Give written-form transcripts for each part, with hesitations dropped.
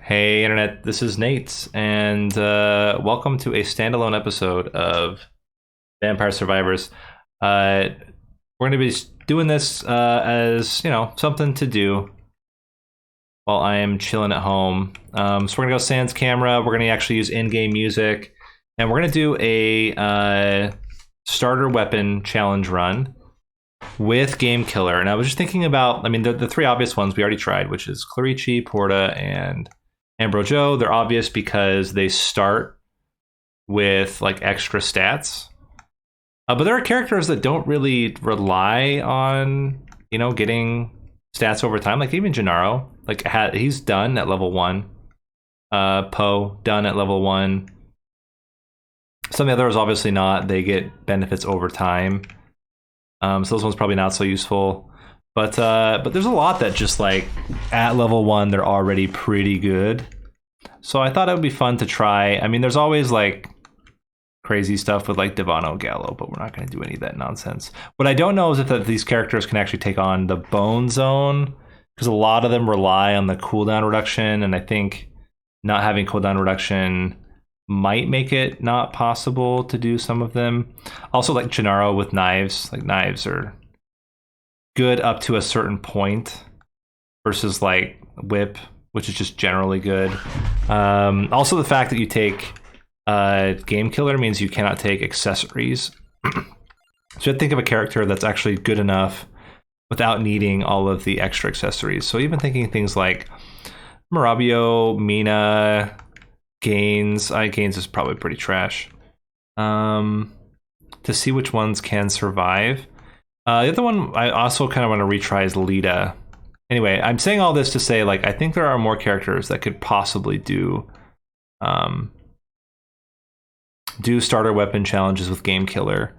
Hey Internet, this is Nate, and welcome to a standalone episode of Vampire Survivors. We're going to be doing this as, something to do while I am chilling at home. So we're going to go sans camera, we're going to actually use in-game music, and we're going to do a starter weapon challenge run with Game Killer. And I was just thinking about, the three obvious ones we already tried, which is Clarici, Porta, and Ambrojo. They're obvious because they start with like extra stats. But there are characters that don't really rely on, getting stats over time. Like even Gennaro, he's done at level 1. Poe, done at level 1. Some of the others, obviously not. They get benefits over time. So those ones probably not so useful. But there's a lot that just like at level 1 they're already pretty good. So I thought it would be fun to try. I mean, there's always like crazy stuff with like Divano Gallo, but we're not going to do any of that nonsense. What I don't know is if these characters can actually take on the Bone Zone, because a lot of them rely on the cooldown reduction, and I think not having cooldown reduction might make it not possible to do some of them. Also, like Gennaro with knives, like knives are good up to a certain point versus like whip, which is just generally good. Also, the fact that you take Game Killer means you cannot take accessories. So you have to think of a character that's actually good enough without needing all of the extra accessories. So even thinking things like Marabio, Mina, Gaines. Gaines is probably pretty trash. To see which ones can survive. The other one I also kind of want to retry is Lita. Anyway, I'm saying all this to say, like, I think there are more characters that could possibly do starter weapon challenges with Game Killer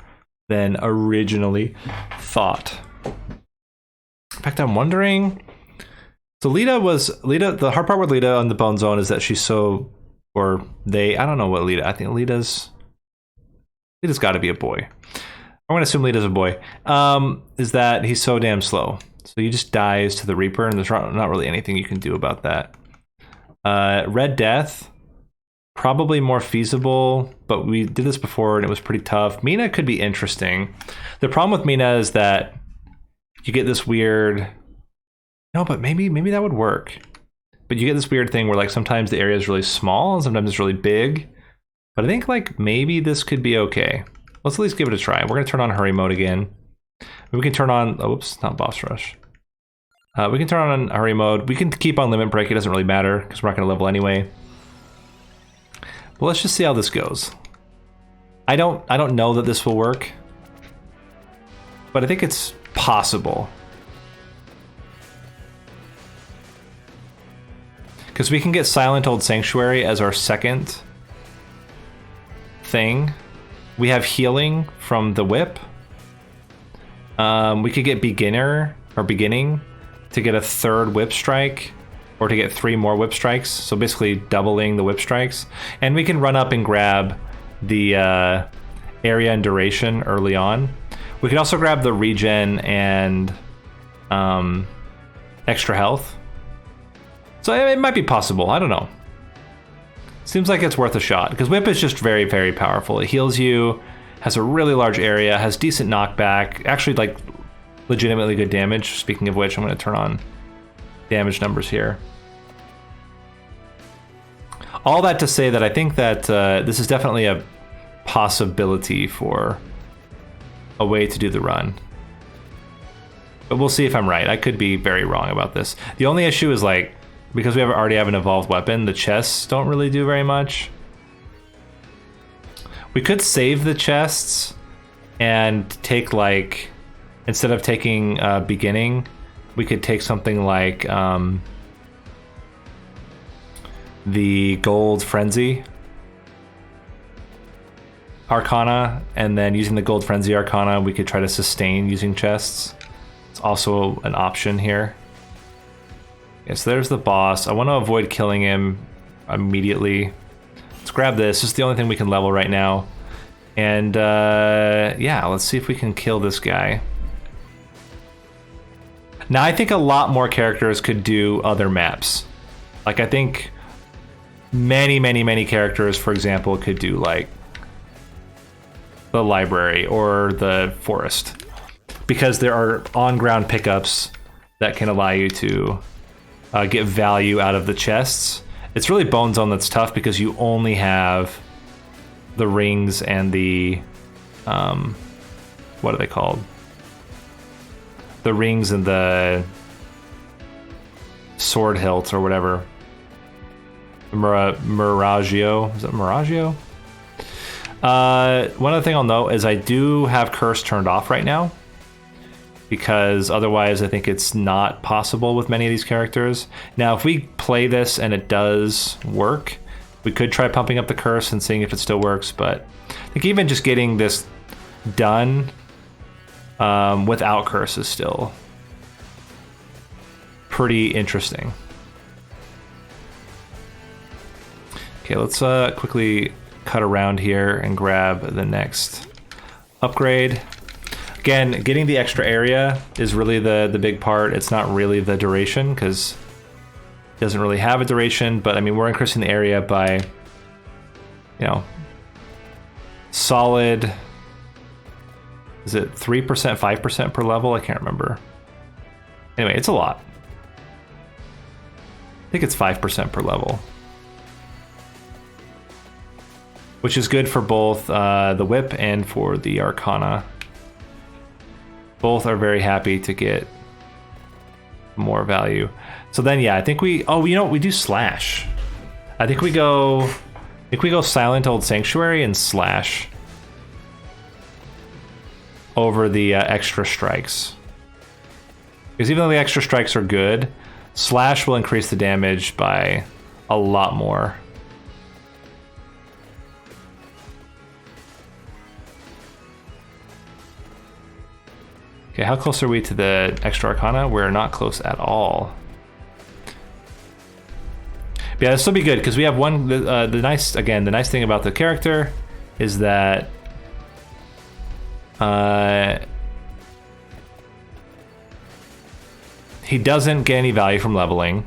than originally thought. In fact, I'm wondering. So Lita. The hard part with Lita on the Bone Zone is that she's so, I don't know what Lita. I think Lita's got to be a boy. I'm going to assume Lita's a boy. Is that he's so damn slow. So he just dies to the Reaper, and there's not really anything you can do about that. Red Death, probably more feasible, but we did this before and it was pretty tough. Mina could be interesting. The problem with Mina is that you get this weird... No, but maybe that would work. But you get this weird thing where like sometimes the area is really small and sometimes it's really big. But I think like maybe this could be okay. Let's at least give it a try. We're going to turn on hurry mode again. We can turn on... Oops, not boss rush. We can turn on hurry mode. We can keep on limit break. It doesn't really matter because we're not going to level anyway. But let's just see how this goes. I don't know that this will work, but I think it's possible. Because we can get Silent Old Sanctuary as our second thing. We have healing from the whip. We could get beginning to get a third whip strike, or to get 3 more whip strikes. So basically doubling the whip strikes. And we can run up and grab the area and duration early on. We could also grab the regen and extra health. So it might be possible. I don't know. Seems like it's worth a shot, because whip is just very, very powerful. It heals you, has a really large area, has decent knockback, actually like legitimately good damage. Speaking of which, I'm going to turn on damage numbers here. All that to say that I think that this is definitely a possibility for a way to do the run. But we'll see if I'm right. I could be very wrong about this. The only issue is like, because we already have an evolved weapon, the chests don't really do very much. We could save the chests and take like, instead of taking beginning, we could take something like the Gold Frenzy Arcana, and then using the Gold Frenzy Arcana, we could try to sustain using chests. It's also an option here. Okay, so there's the boss. I want to avoid killing him immediately. Let's grab this. This is the only thing we can level right now. And yeah, let's see if we can kill this guy. Now, I think a lot more characters could do other maps. Like, I think many characters, for example, could do like the library or the forest, because there are on-ground pickups that can allow you to get value out of the chests. It's really Bone Zone that's tough because you only have the rings and the what are they called? The rings and the sword hilt or whatever. Miragio. Is it Miragio? One other thing I'll note is I do have Curse turned off right now, because otherwise I think it's not possible with many of these characters. Now, if we play this and it does work, we could try pumping up the Curse and seeing if it still works, but I think even just getting this done without Curse is still pretty interesting. Okay, let's quickly cut around here and grab the next upgrade. Again, getting the extra area is really the big part. It's not really the duration, because it doesn't really have a duration, but I mean, we're increasing the area by, you know, solid, is it 3%, 5% per level? I can't remember. Anyway, it's a lot. I think it's 5% per level, which is good for both the whip and for the Arcana. Both are very happy to get more value. So then, yeah, I think we, oh, you know what, we do slash. I think we go Silent Old Sanctuary and slash over the extra strikes. Because even though the extra strikes are good, slash will increase the damage by a lot more. Okay, how close are we to the extra Arcana? We're not close at all. But yeah, this will be good because we have one. The nice thing about the character is that he doesn't get any value from leveling.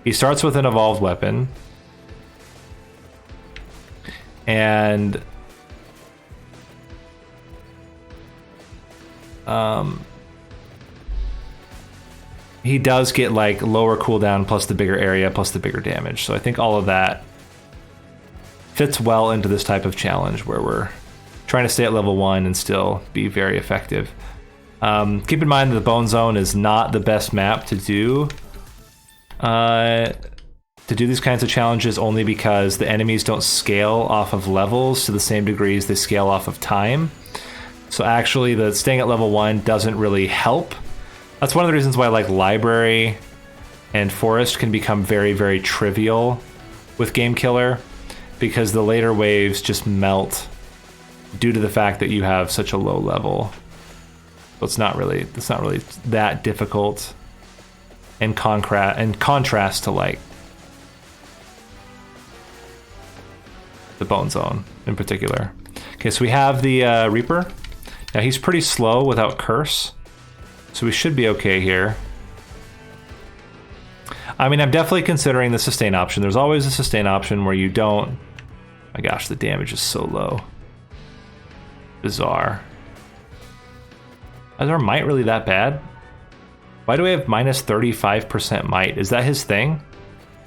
He starts with an evolved weapon, and he does get like lower cooldown plus the bigger area plus the bigger damage. So I think all of that fits well into this type of challenge where we're trying to stay at level 1 and still be very effective. Keep in mind that the Bone Zone is not the best map to do these kinds of challenges, only because the enemies don't scale off of levels to the same degree as they scale off of time. So actually, the staying at level 1 doesn't really help. That's one of the reasons why like library and forest can become very, very trivial with Game Killer, because the later waves just melt due to the fact that you have such a low level. So it's not really that difficult in contrast to like the Bone Zone in particular. Okay, so we have the Reaper. Now he's pretty slow without Curse, so we should be okay here. I mean, I'm definitely considering the sustain option. There's always a sustain option where you don't... My gosh, the damage is so low. Bizarre. Is our might really that bad? Why do we have minus 35% might? Is that his thing?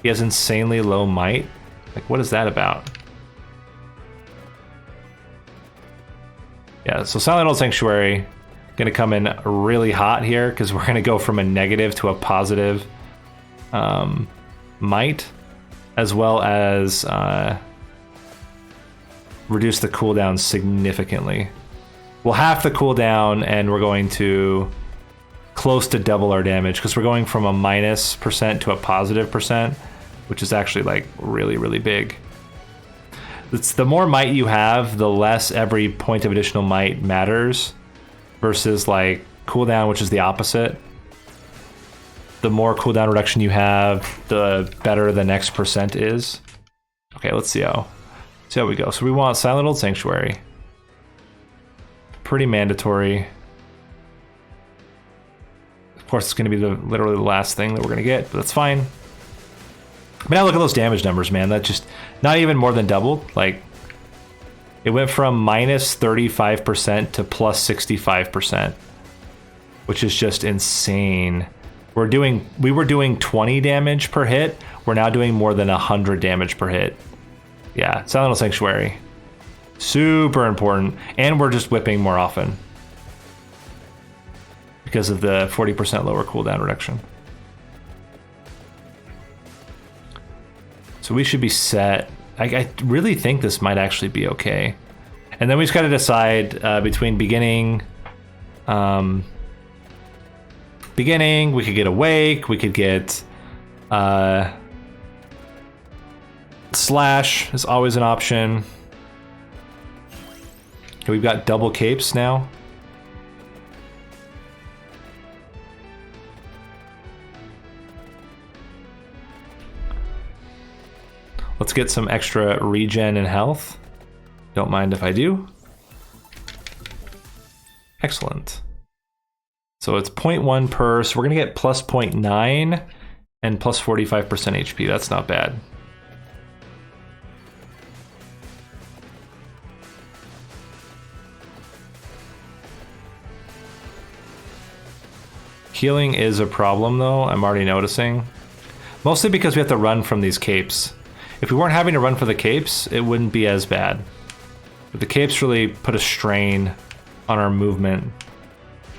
He has insanely low might? Like, what is that about? Yeah, so Silent Old Sanctuary gonna come in really hot here because we're gonna go from a negative to a positive might, as well as reduce the cooldown significantly. We'll half the cooldown and we're going to close to double our damage because we're going from a minus % to a positive %, which is actually like really, really big. It's the more might you have, the less every point of additional might matters, versus like cooldown, which is the opposite. The more cooldown reduction you have, the better the next % is. Okay, let's see how we go. So we want Silent Old Sanctuary. Pretty mandatory. Of course, it's going to be literally the last thing that we're going to get, but that's fine. I mean, I look at those damage numbers, man. That just not even more than doubled. Like, it went from minus 35% to plus 65%, which is just insane. We were doing 20 damage per hit. We're now doing more than 100 damage per hit. Yeah, Silent Sanctuary. Super important. And we're just whipping more often because of the 40% lower cooldown reduction. So we should be set. I really think this might actually be okay. And then we just got to decide between beginning, we could get Awake, we could get Slash is always an option. Okay, we've got double capes now. Let's get some extra regen and health. Don't mind if I do. Excellent. So it's 0.1 per, so we're gonna get plus 0.9 and plus 45% HP. That's not bad. Healing is a problem though, I'm already noticing. Mostly because we have to run from these capes. If we weren't having to run for the capes, it wouldn't be as bad. But the capes really put a strain on our movement.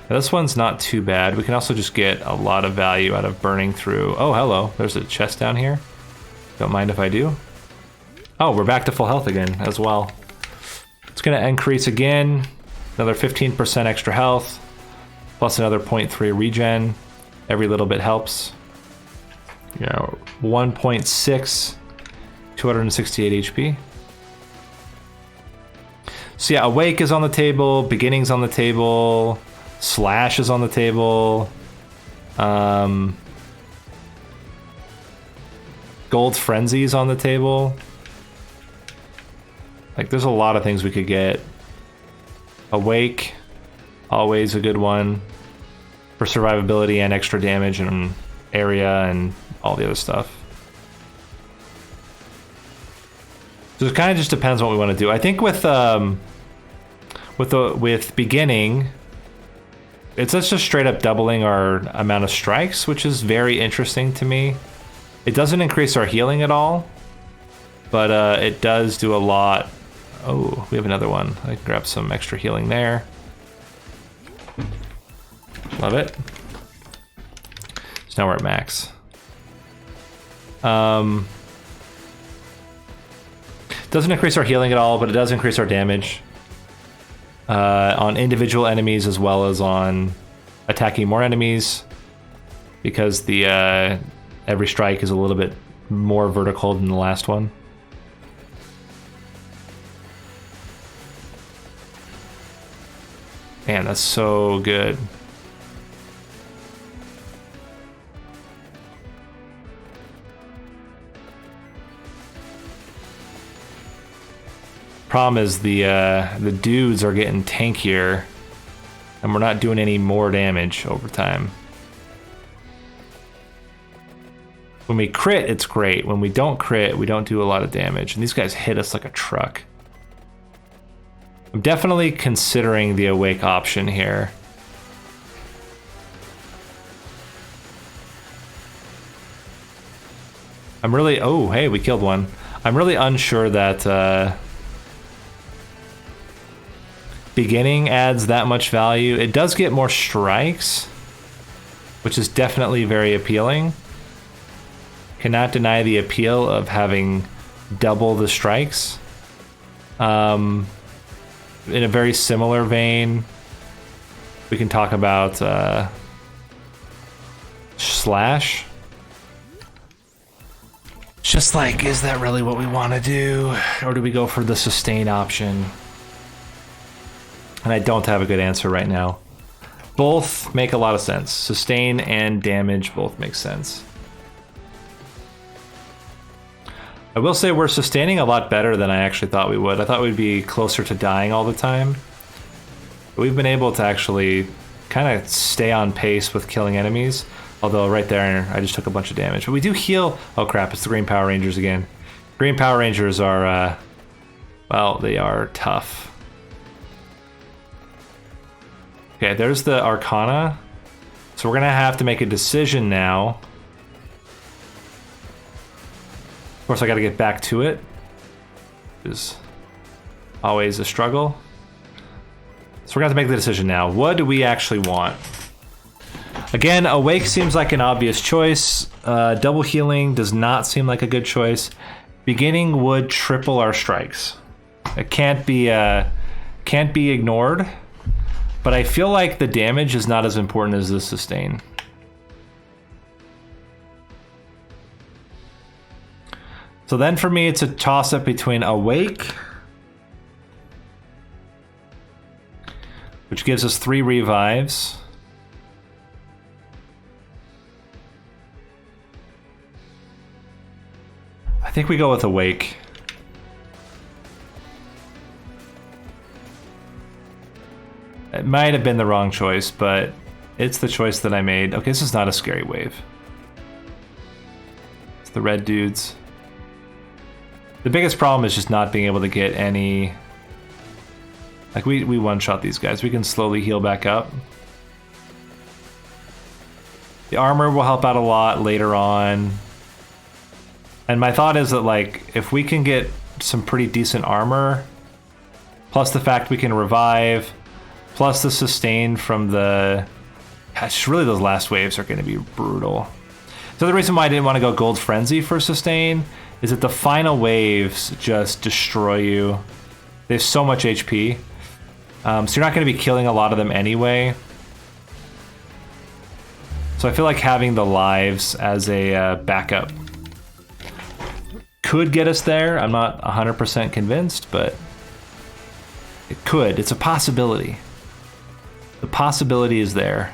Now, this one's not too bad. We can also just get a lot of value out of burning through. Oh, hello. There's a chest down here. Don't mind if I do. Oh, we're back to full health again as well. It's going to increase again. Another 15% extra health. Plus another 0.3 regen. Every little bit helps. You know, 1.6. 268 HP. So yeah, Awake is on the table, Beginning's on the table, Slash is on the table, Gold Frenzy's on the table. Like, there's a lot of things we could get. Awake, always a good one for survivability and extra damage and area and all the other stuff. So it kind of just depends what we want to do. I think with Beginning, it's just straight up doubling our amount of strikes, which is very interesting to me. It doesn't increase our healing at all, but it does do a lot. Oh, we have another one. I can grab some extra healing there. Love it. So now we're at max. Doesn't increase our healing at all, but it does increase our damage on individual enemies as well as on attacking more enemies, because the every strike is a little bit more vertical than the last one. Man, that's so good. Problem is the dudes are getting tankier, and we're not doing any more damage over time. When we crit, it's great. When we don't crit, we don't do a lot of damage, and these guys hit us like a truck. I'm definitely considering the Awake option here. I'm really... Oh, hey, we killed one. I'm really unsure that... Beginning adds that much value. It does get more strikes, which is definitely very appealing. Cannot deny the appeal of having double the strikes. In a very similar vein, we can talk about Slash. Just like, is that really what we want to do? Or do we go for the sustain option? And I don't have a good answer right now. Both make a lot of sense. Sustain and damage both make sense. I will say we're sustaining a lot better than I actually thought we would. I thought we'd be closer to dying all the time. But we've been able to actually kind of stay on pace with killing enemies. Although right there, I just took a bunch of damage. But we do heal. Oh crap, it's the Green Power Rangers again. Green Power Rangers are, well, they are tough. Okay, there's the Arcana. So we're gonna have to make a decision now. Of course, I gotta get back to it. Is always a struggle. So we're gonna have to make the decision now. What do we actually want? Again, Awake seems like an obvious choice. Double healing does not seem like a good choice. Beginning would triple our strikes. It can't be ignored. But I feel like the damage is not as important as the sustain. So then for me, it's a toss-up between Awake, which gives us 3 revives. I think we go with Awake. It might have been the wrong choice, but it's the choice that I made. Okay, this is not a scary wave. It's the red dudes. The biggest problem is just not being able to get any... Like, we one-shot these guys. We can slowly heal back up. The armor will help out a lot later on. And my thought is that, like, if we can get some pretty decent armor, plus the fact we can revive, plus the sustain from the... Gosh, really those last waves are going to be brutal. So the reason why I didn't want to go Gold Frenzy for sustain is that the final waves just destroy you. They have so much HP. So you're not going to be killing a lot of them anyway. So I feel like having the lives as a backup could get us there. I'm not 100% convinced, but it could. It's a possibility. The possibility is there.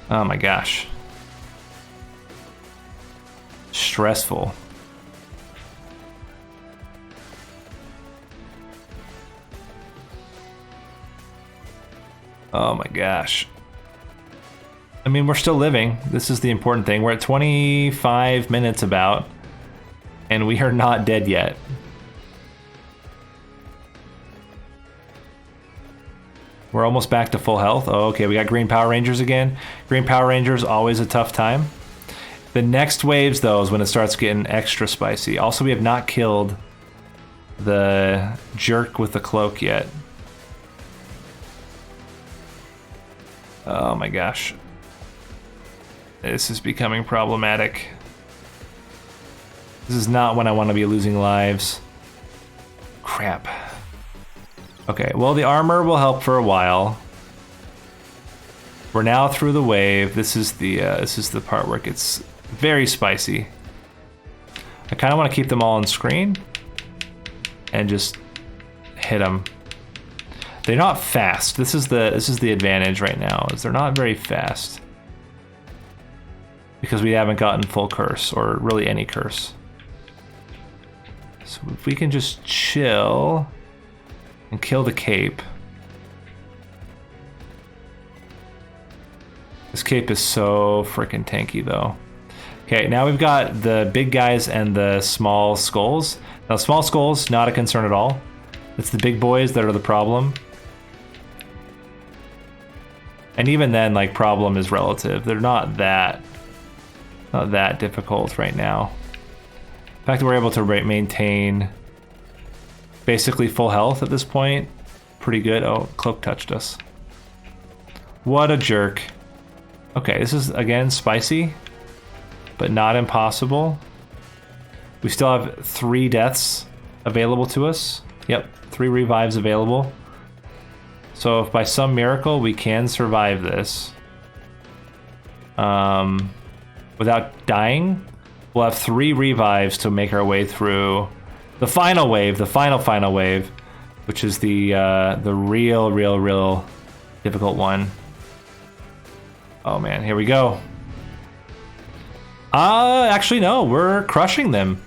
Oh my gosh. Stressful. Oh my gosh. I mean, we're still living. This is the important thing. We're at 25 minutes about, and we are not dead yet. We're almost back to full health. Oh, okay, we got Green Power Rangers again. Green Power Rangers, always a tough time. The next waves, though, is when it starts getting extra spicy. Also, we have not killed the jerk with the cloak yet. Oh my gosh. This is becoming problematic. This is not when I want to be losing lives. Crap. Okay, well, the armor will help for a while. We're now through the wave. This is the part where it gets very spicy. I kind of want to keep them all on screen and just hit them. They're not fast. This is the advantage right now, is they're not very fast. Because we haven't gotten full curse, or really any curse. So if we can just chill and kill the cape. This cape is so freaking tanky though. Okay, now we've got the big guys and the small skulls. Now small skulls, not a concern at all. It's the big boys that are the problem. And even then, like, problem is relative. They're not that difficult right now. The fact that we're able to maintain basically full health at this point, pretty good. Oh, cloak touched us. What a jerk. Okay, this is, again, spicy, but not impossible. We still have 3 deaths available to us. Yep, 3 revives available. So if by some miracle we can survive this without dying, we'll have 3 revives to make our way through the final wave, the final wave, which is the real difficult one. Oh man, here we go. Actually no, we're crushing them.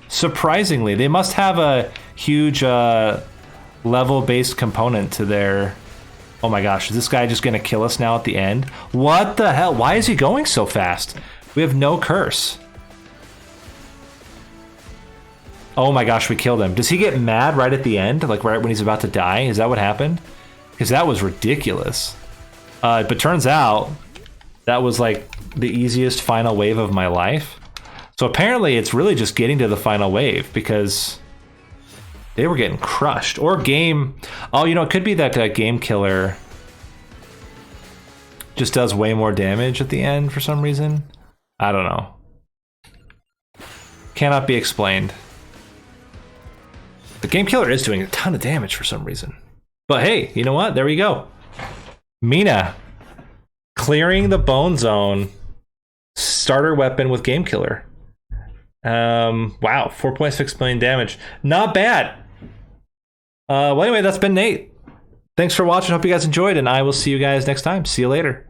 Surprisingly, they must have a huge level-based component to their Oh my gosh, is this guy just gonna kill us now at the end? What the hell? Why is he going so fast? We have no curse. Oh my gosh, we killed him. Does he get mad right at the end? Like right when he's about to die? Is that what happened? Because that was ridiculous. But turns out that was like the easiest final wave of my life. So apparently it's really just getting to the final wave because they were getting crushed. Or game... Oh, you know, it could be that game killer just does way more damage at the end for some reason. I don't know. Cannot be explained. The game killer is doing a ton of damage for some reason. But hey, you know what? There we go. Mina. Clearing the bone zone. Starter weapon with game killer. Wow, 4.6 million damage. Not bad. Well, anyway, that's been Nate. Thanks for watching. Hope you guys enjoyed, and I will see you guys next time. See you later.